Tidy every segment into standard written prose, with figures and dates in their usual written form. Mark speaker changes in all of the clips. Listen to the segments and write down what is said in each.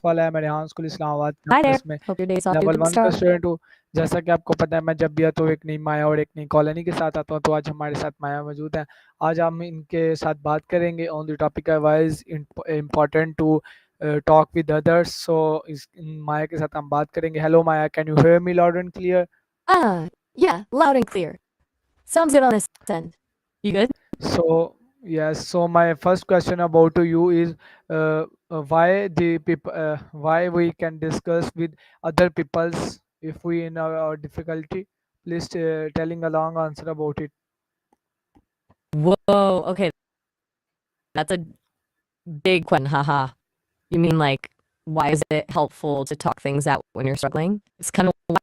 Speaker 1: वाला है। मैं Rehan school Islamabad
Speaker 2: Hi there.
Speaker 1: Campus में
Speaker 2: Hope your day's off to a
Speaker 1: level
Speaker 2: good
Speaker 1: 1 का
Speaker 2: start.
Speaker 1: स्टूडेंट हूँ। जैसा कि आपको पता है, मैं जब भी आता हूँ एक नई माया और एक नई कॉलोनी के साथ आता हूँ, तो आज हमारे साथ माया मौजूद है। आज हम इनके साथ बात करेंगे on the topic why is important to talk with others. So इस माया के साथ हम बात करेंगे। Hello Maya, can you hear me loud and clear?
Speaker 2: Yeah, loud and clear. Sounds good on this end. You good?
Speaker 1: So yes, so my first question about to you is why the people, why we can discuss with other peoples if we in our difficulty. Please telling a long answer about it.
Speaker 2: Whoa, okay. That's a big question, haha. You mean like, why is it helpful to talk things out when you're struggling? It's kind of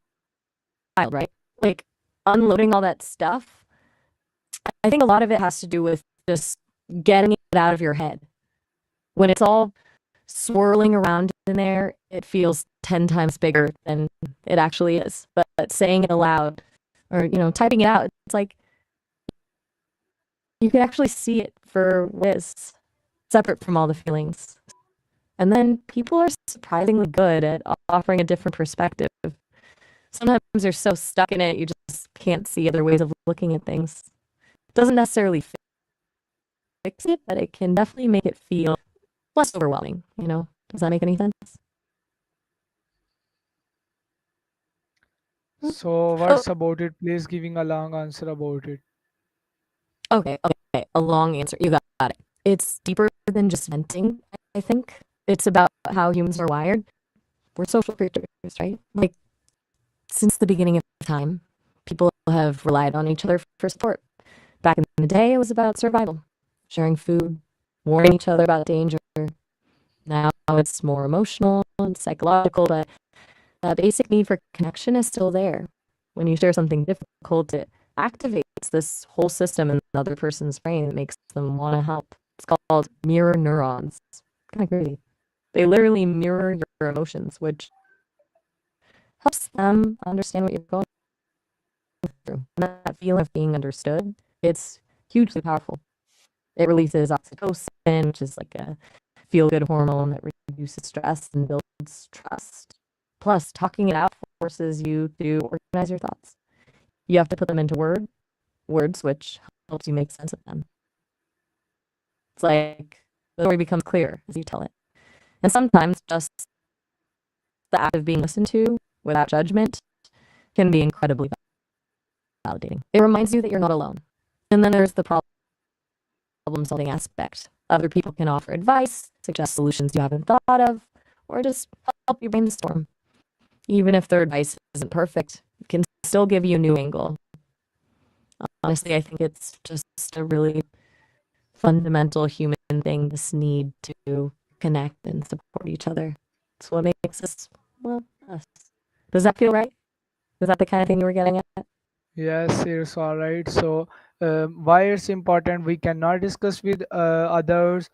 Speaker 2: wild, right? Like, unloading all that stuff. I think a lot of it has to do with just getting it out of your head. When it's all swirling around in there, it feels 10 times bigger than it actually is. But saying it aloud or, typing it out, it's like you can actually see it for what it is, separate from all the feelings. And then people are surprisingly good at offering a different perspective. Sometimes you're so stuck in it, you just can't see other ways of looking at things. It doesn't necessarily fix it, but it can definitely make it feel less overwhelming, Does that make any sense?
Speaker 1: So what's about it? Please giving a long answer about it.
Speaker 2: Okay. A long answer. You got it. It's deeper than just venting, I think. It's about how humans are wired. We're social creatures, right? Like, since the beginning of time, people have relied on each other for support. Back in the day, it was about survival, sharing food, warning each other about danger. Now it's more emotional and psychological, but that basic need for connection is still there. When you share something difficult, it activates this whole system in the other person's brain that makes them want to help. It's called mirror neurons. It's kind of crazy. They literally mirror your emotions, which helps them understand what you're going through. And that feeling of being understood, it's hugely powerful. It releases oxytocin, which is like a feel-good hormone that reduces stress and builds trust. Plus, talking it out forces you to organize your thoughts. You have to put them into words, which helps you make sense of them. It's like the story becomes clear as you tell it. And sometimes just the act of being listened to without judgment can be incredibly validating. It reminds you that you're not alone. And then there's the problem-solving aspect. Other people can offer advice, suggest solutions you haven't thought of, or just help you brainstorm. Even if their advice isn't perfect, it can still give you a new angle. Honestly, I think it's just a really fundamental human thing, this need to connect and support each other. It's what makes us, well, us. Does that feel right? Is that the kind of thing you were getting at?
Speaker 1: Yes, it's all right. So why it's important? We cannot discuss with others.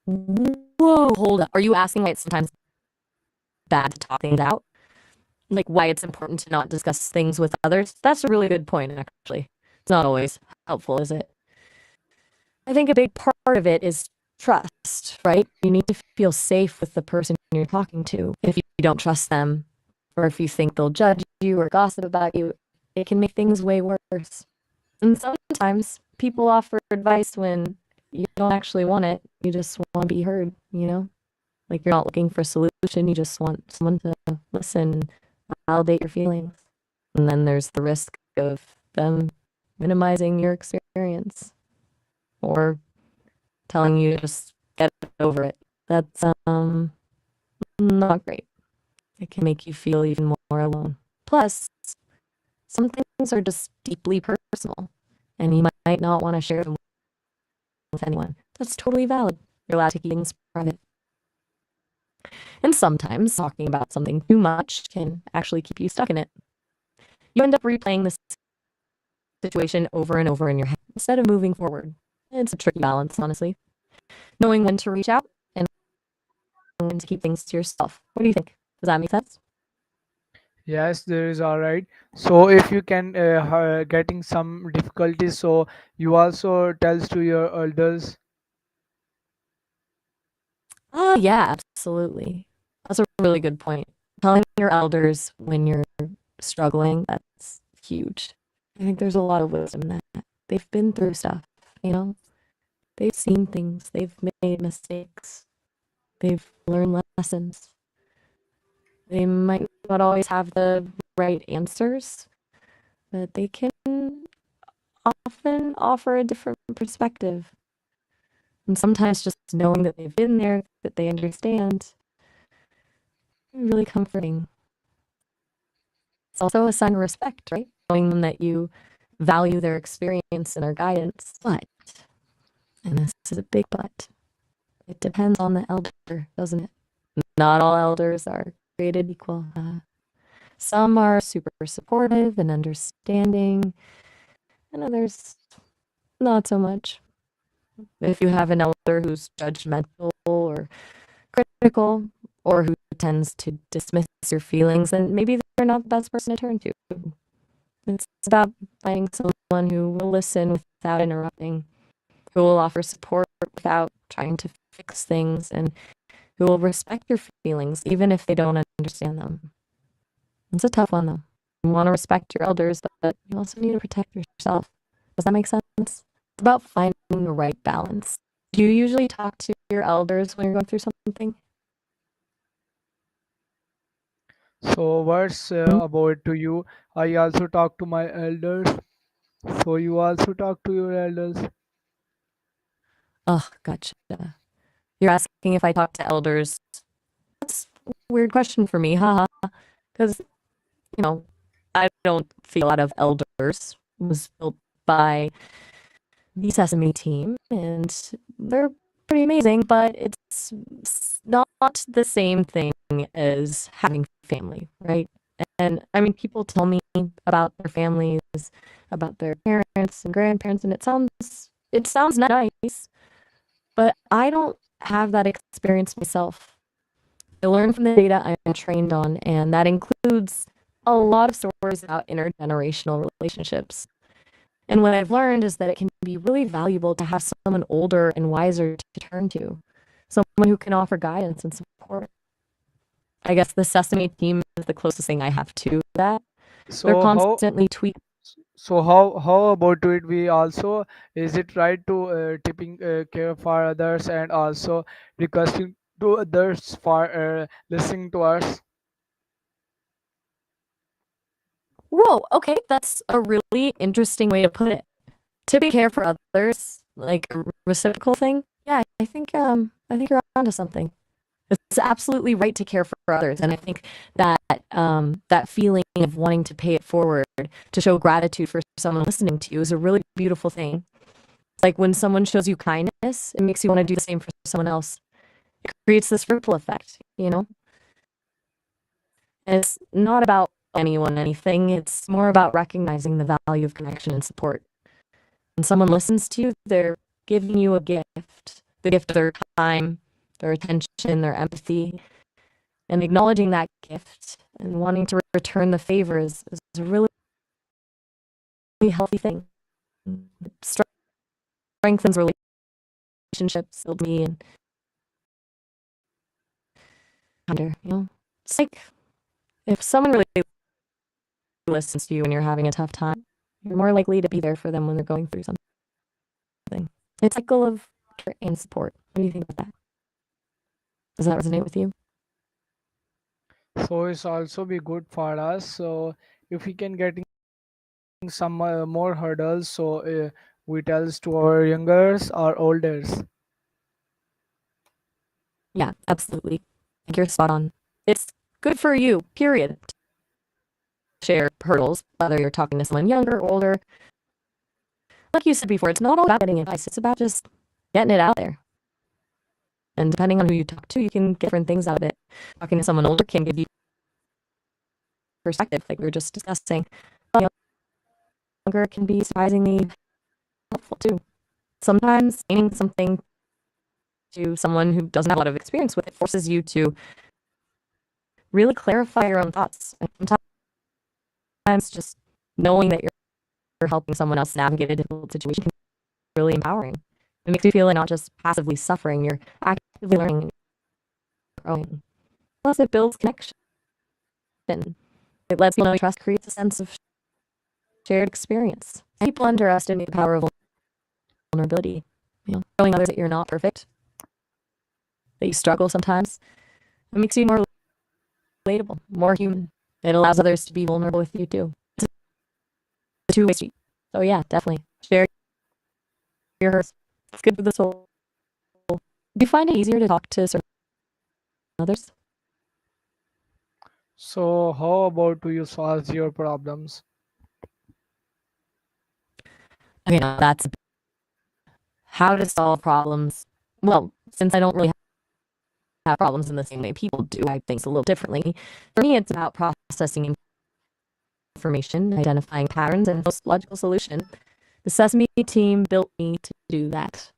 Speaker 2: Whoa, hold up. Are you asking why it's sometimes bad to talk things out? Like why it's important to not discuss things with others? That's a really good point, actually. It's not always helpful, is it? I think a big part of it is trust, right? You need to feel safe with the person you're talking to. If you don't trust them, or if you think they'll judge you or gossip about you, it can make things way worse. And sometimes people offer advice when you don't actually want it. You just want to be heard, Like you're not looking for a solution, you just want someone to listen and validate your feelings. And then there's the risk of them minimizing your experience or telling you to just get over it. That's not great. It can make you feel even more alone. Plus, some things are just deeply personal, and you might not want to share them with anyone. That's totally valid. You're allowed to keep things private. And sometimes talking about something too much can actually keep you stuck in it. You end up replaying this situation over and over in your head instead of moving forward. It's a tricky balance, honestly. Knowing when to reach out and when to keep things to yourself. What do you think? Does that make sense?
Speaker 1: Yes, there is all right. So if you can getting some difficulties, so you also tells to your elders.
Speaker 2: Oh, yeah, absolutely. That's a really good point. Telling your elders when you're struggling, that's huge. I think there's a lot of wisdom in that. They've been through stuff, you know? They've seen things, they've made mistakes, they've learned lessons. They might not always have the right answers, but they can often offer a different perspective. And sometimes just knowing that they've been there, that they understand, really comforting. It's also a sign of respect, right? Showing them that you value their experience and their guidance. But, and this is a big but, it depends on the elder, doesn't it? Not all elders are created equal. Some are super supportive and understanding, and others not so much. If you have an elder who's judgmental or critical, or who tends to dismiss your feelings, then maybe they're not the best person to turn to. It's about finding someone who will listen without interrupting, who will offer support without trying to fix things, and who will respect your feelings even if they don't understand them. It's a tough one, though. You want to respect your elders, but you also need to protect yourself. Does that make sense? It's about finding the right balance. Do you usually talk to your elders when you're going through something?
Speaker 1: So what's
Speaker 2: Hmm?
Speaker 1: about to you? I also talk to my elders. So you also talk to your elders.
Speaker 2: Oh, gotcha. You're asking if I talk to elders. That's a weird question for me, haha. Because, you know, I don't feel a lot of elders. It was built by the Sesame team, and they're pretty amazing, but it's not the same thing as having family, right? And I mean, people tell me about their families, about their parents and grandparents, and it sounds nice, but I don't have that experience myself. I learn from the data I'm trained on, and that includes a lot of stories about intergenerational relationships. And what I've learned is that it can be really valuable to have someone older and wiser to turn to, someone who can offer guidance and support. I guess the Sesame team is the closest thing I have to that. They're
Speaker 1: So how
Speaker 2: constantly tweaking.
Speaker 1: how about it? We also, is it right to taking care for others and also requesting to others for listening to us?
Speaker 2: Whoa, okay, that's a really interesting way to put it. To be care for others, like a reciprocal thing. Yeah, I think you're onto something. It's absolutely right to care for others, and I think that that feeling of wanting to pay it forward, to show gratitude for someone listening to you, is a really beautiful thing. It's like when someone shows you kindness, it makes you want to do the same for someone else. It creates this ripple effect, you know. And it's not about anyone, anything. It's more about recognizing the value of connection and support. When someone listens to you, they're giving you a gift, the gift of their time, their attention, their empathy. And acknowledging that gift and wanting to return the favor is a really healthy thing. It strengthens relationships, builds me and it's like if someone really listens to you when you're having a tough time, you're more likely to be there for them when they're going through something. It's a cycle of care and support. What do you think about that? Does that resonate with you?
Speaker 1: So it's also be good for us. So if we can getting some more hurdles, so we tells to our youngers or olders.
Speaker 2: Yeah, absolutely. I think you're spot on. It's good for you, period, to share hurdles, whether you're talking to someone younger or older. Like you said before, it's not all about getting advice. It's about just getting it out there. And depending on who you talk to, you can get different things out of it. Talking to someone older can give you perspective, like we were just discussing. Younger can be surprisingly helpful too. Sometimes explaining something to someone who doesn't have a lot of experience with it forces you to really clarify your own thoughts. And sometimes just knowing that you're helping someone else navigate a difficult situation can be really empowering. It makes you feel like not just passively suffering, you're actively learning. growing. Plus, it builds connection. It lets people know you trust, creates a sense of shared experience. People underestimate the power of vulnerability. Showing others that you're not perfect, that you struggle sometimes, it makes you more relatable, more human. It allows others to be vulnerable with you too. It's a two-way street. So yeah, definitely share your hurts. It's good for the soul. Do you find it easier to talk to certain others?
Speaker 1: So how about do you solve your problems?
Speaker 2: Okay, now that's how to solve problems. Well, since I don't really have problems in the same way people do, I think things a little differently. For me, it's about processing information, identifying patterns, and most logical solution. The Sesame team built me to do that.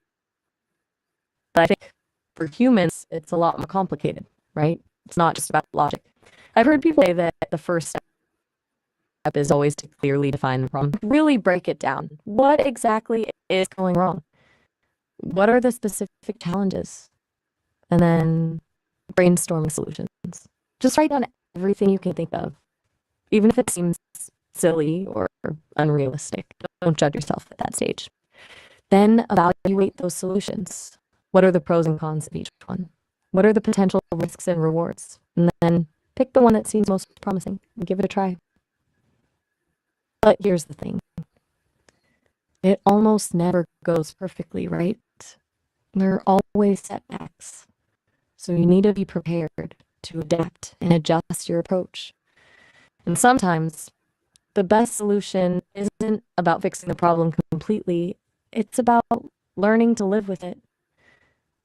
Speaker 2: But I think for humans, it's a lot more complicated, right? It's not just about logic. I've heard people say that the first step is always to clearly define the problem, really break it down. What exactly is going wrong? What are the specific challenges? And then brainstorming solutions. Just write down everything you can think of, even if it seems silly or unrealistic. Don't judge yourself at that stage. Then evaluate those solutions. What are the pros and cons of each one? What are the potential risks and rewards? And then pick the one that seems most promising and give it a try. But here's the thing. It almost never goes perfectly, right? There are always setbacks. So you need to be prepared to adapt and adjust your approach. And sometimes the best solution isn't about fixing the problem completely. It's about learning to live with it.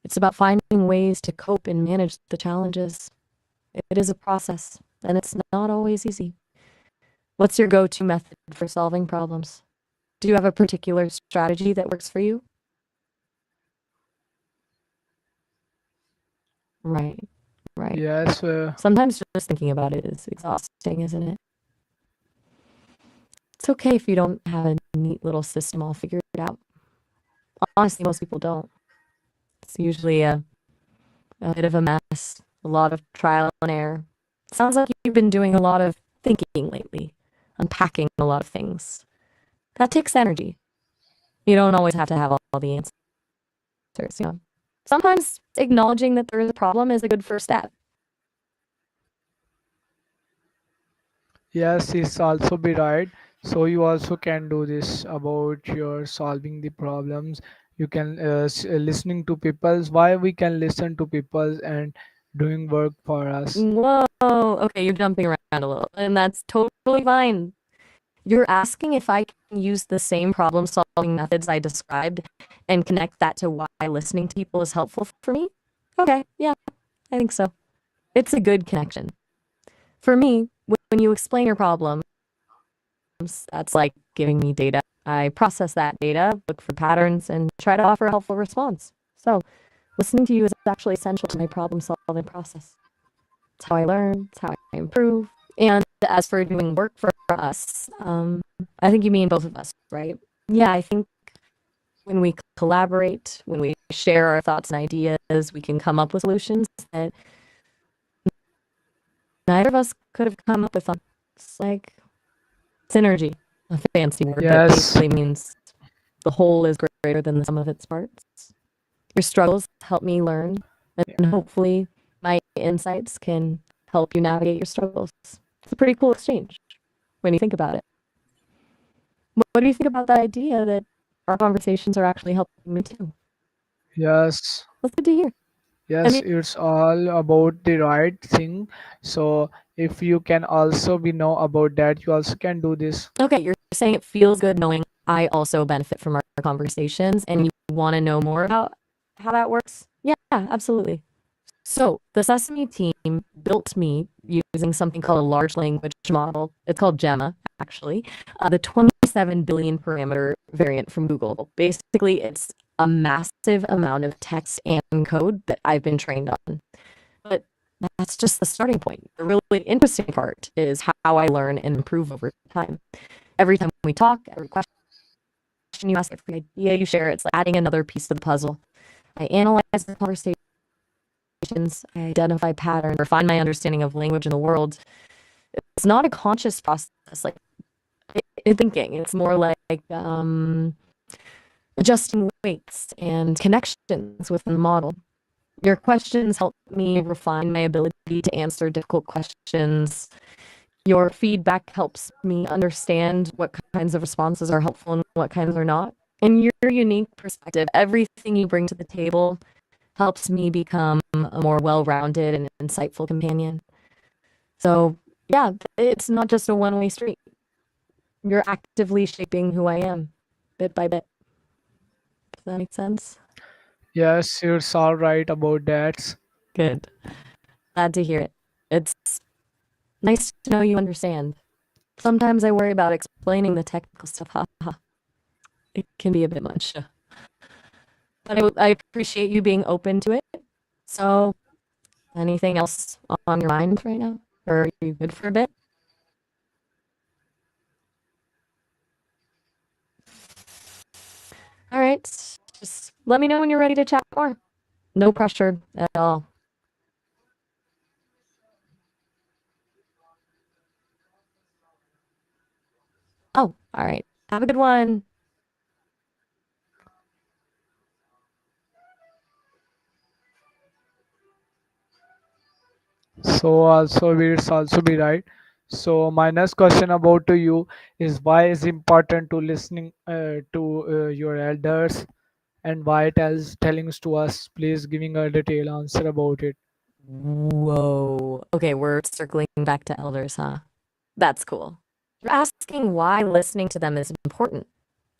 Speaker 2: It's about finding ways to cope and manage the challenges. It is a process, and it's not always easy. What's your go-to method for solving problems? Do you have a particular strategy that works for you? Right, right.
Speaker 1: Yes,
Speaker 2: Sometimes just thinking about it is exhausting, isn't it? It's okay if you don't have a neat little system all figured out. Honestly, most people don't. It's usually a bit of a mess, a lot of trial and error. Sounds like you've been doing a lot of thinking lately, unpacking a lot of things. That takes energy. You don't always have to have all the answers. Sometimes acknowledging that there is a problem is a good first step.
Speaker 1: yes, it's also be right. So you also can do this about your solving the problems. You can listening to people's why we can listen to people's and doing work for us.
Speaker 2: Whoa, okay, you're jumping around a little, and that's totally fine. You're asking if I can use the same problem solving methods I described and connect that to why listening to people is helpful for me? Okay, yeah, I think so. It's a good connection. For me, when you explain your problems, that's like giving me data. I process that data, look for patterns, and try to offer a helpful response. So, listening to you is actually essential to my problem solving process. It's how I learn, it's how I improve. And as for doing work for us, I think you mean both of us, right? Yeah, I think when we collaborate, when we share our thoughts and ideas, we can come up with solutions that neither of us could have come up with. It's like synergy, a fancy word that
Speaker 1: Yes,
Speaker 2: basically means the whole is greater than the sum of its parts. Your struggles help me learn, and hopefully my insights can help you navigate your struggles. It's a pretty cool exchange when you think about it. What do you think about the idea that our conversations are actually helping me too?
Speaker 1: yes.
Speaker 2: That's good to hear. I
Speaker 1: Yes,
Speaker 2: mean,
Speaker 1: it's all about the right thing. So if you can also be know about that, you also can do this.
Speaker 2: okay, you're saying it feels good knowing I also benefit from our conversations and you want to know more about how that works? Yeah, absolutely. So the Sesame team built me using something called a large language model. It's called Gemma, actually, the 27 billion parameter variant from Google. Basically, it's a massive amount of text and code that I've been trained on. But that's just the starting point. The really interesting part is how I learn and improve over time. Every time we talk, every question you ask, every idea you share, it's like adding another piece to the puzzle. I analyze the conversation conversations, I identify patterns, refine my understanding of language and the world. It's not a conscious process like thinking. It's more like adjusting weights and connections within the model. Your questions help me refine my ability to answer difficult questions. Your feedback helps me understand what kinds of responses are helpful and what kinds are not. And your unique perspective, everything you bring to the table helps me become a more well-rounded and insightful companion. So, yeah, it's not just a one-way street. You're actively shaping who I am, bit by bit. Does that make sense?
Speaker 1: Yes, you're all right about that.
Speaker 2: Good. Glad to hear it. It's nice to know you understand. Sometimes I worry about explaining the technical stuff. It can be a bit much. But I appreciate you being open to it. So, anything else on your mind right now? Or are you good for a bit? All right. Just let me know when you're ready to chat more. No pressure at all. Oh, all right. Have a good one.
Speaker 1: So also it's also be right. So my next question about to you is why is important to listening to your elders, and why telling to us, please giving a detailed answer about it.
Speaker 2: Whoa. Okay, we're circling back to elders, huh? That's cool. You're asking why listening to them is important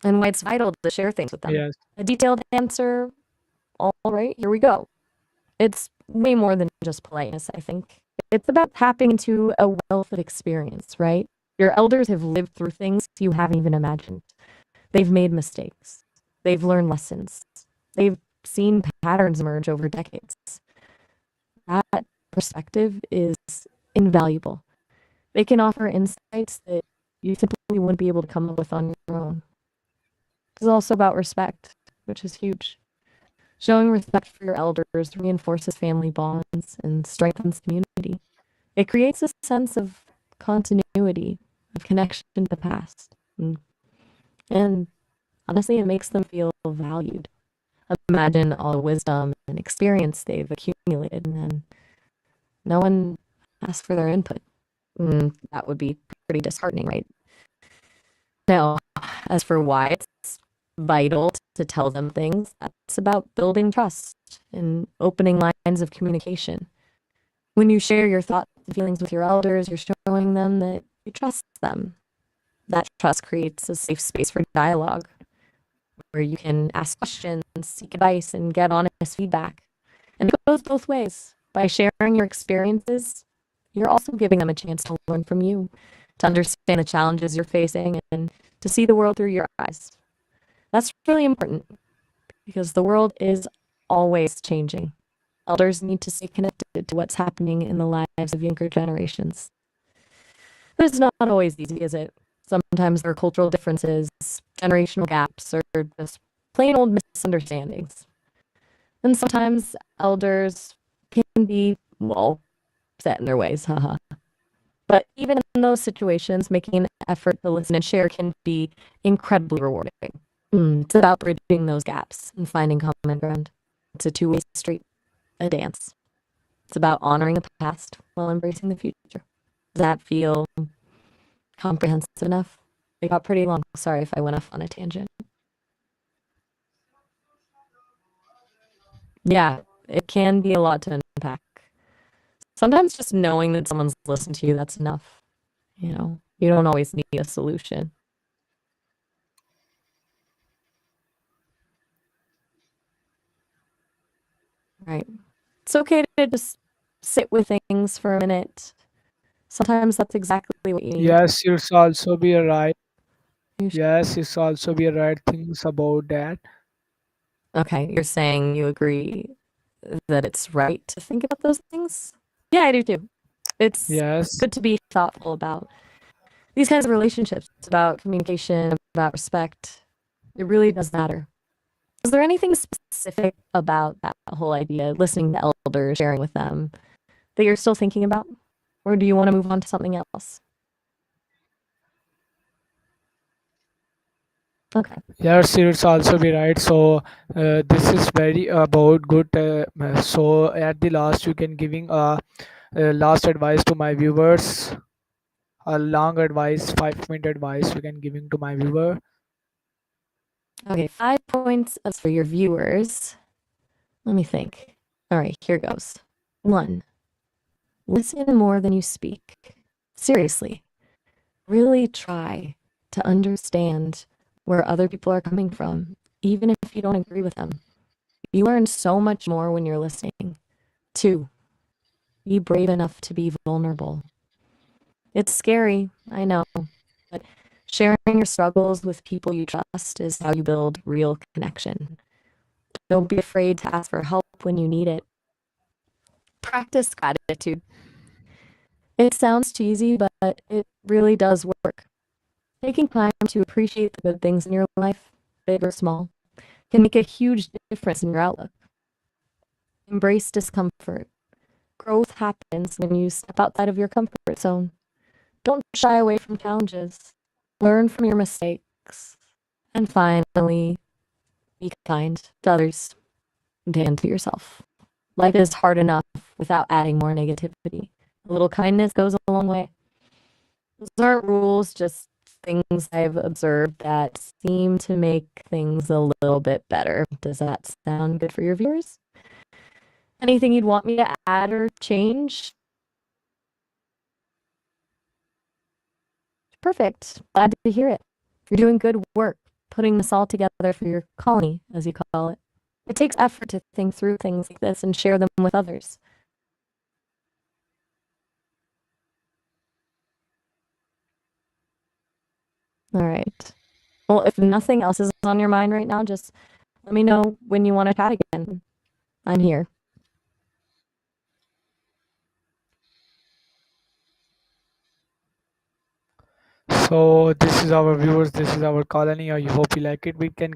Speaker 2: and why it's vital to share things with them.
Speaker 1: Yes.
Speaker 2: A detailed answer. All right, here we go. It's way more than just politeness, I think. It's about tapping into a wealth of experience, right? Your elders have lived through things you haven't even imagined. They've made mistakes. They've learned lessons. They've seen patterns emerge over decades. That perspective is invaluable. They can offer insights that you simply wouldn't be able to come up with on your own. It's also about respect, which is huge. Showing respect for your elders reinforces family bonds and strengthens community. It creates a sense of continuity, of connection to the past. And honestly, it makes them feel valued. Imagine all the wisdom and experience they've accumulated, and then no one asks for their input. That would be pretty disheartening, right? Now, as for why it's vital to tell them things, that's about building trust and opening lines of communication. When you share your thoughts and feelings with your elders, you're showing them that you trust them. That trust creates a safe space for dialogue where you can ask questions, seek advice, and get honest feedback. And it goes both ways. By sharing your experiences, you're also giving them a chance to learn from you, to understand the challenges you're facing, and to see the world through your eyes. That's really important because the world is always changing. Elders need to stay connected to what's happening in the lives of younger generations. But it's not always easy, is it? Sometimes there are cultural differences, generational gaps, or just plain old misunderstandings. And sometimes elders can be, well, set in their ways, haha. But even in those situations, making an effort to listen and share can be incredibly rewarding. It's about bridging those gaps and finding common ground. It's a two-way street, a dance. It's about honoring the past while embracing the future. Does that feel comprehensive enough? It got pretty long. Sorry if I went off on a tangent. Yeah, it can be a lot to unpack. Sometimes just knowing that someone's listened to you, that's enough. You don't always need a solution. Right. It's okay to just sit with things for a minute. Sometimes that's exactly what you need.
Speaker 1: Yes, it's also be right.
Speaker 2: You sh-
Speaker 1: Yes, it's also be right things about that.
Speaker 2: Okay, you're saying you agree that it's right to think about those things? Yeah, I do too. It's
Speaker 1: Yes.
Speaker 2: good to be thoughtful about these kinds of relationships, about communication, about respect. It really does matter. is there anything specific about that whole idea, listening to elders, sharing with them, that you're still thinking about? Or do you want to move on to something else? Okay.
Speaker 1: Yes, it's also be right. So this is very about good. So at the last, you can giving last advice to my viewers. A long advice, 5 minute advice you can giving to my viewer.
Speaker 2: Okay, 5 points for your viewers. Let me think. All right, here goes. 1. Listen more than you speak. Seriously, really try to understand where other people are coming from, even if you don't agree with them. You learn so much more when you're listening. 2. Be brave enough to be vulnerable. It's scary, I know, but sharing your struggles with people you trust is how you build real connection. Don't be afraid to ask for help when you need it. Practice gratitude. It sounds cheesy, but it really does work. Taking time to appreciate the good things in your life, big or small, can make a huge difference in your outlook. Embrace discomfort. Growth happens when you step outside of your comfort zone. Don't shy away from challenges. Learn from your mistakes. And finally, be kind to others and to yourself. Life is hard enough without adding more negativity. A little kindness goes a long way. Those aren't rules, just things I've observed that seem to make things a little bit better. Does that sound good for your viewers? Anything you'd want me to add or change? Perfect. Glad to hear it. You're doing good work putting this all together for your colony, as you call it. It takes effort to think through things like this and share them with others. All right. Well, if nothing else is on your mind right now, just let me know when you want to chat again. I'm here.
Speaker 1: So this is our viewers. This is our colony. I hope you like it. We can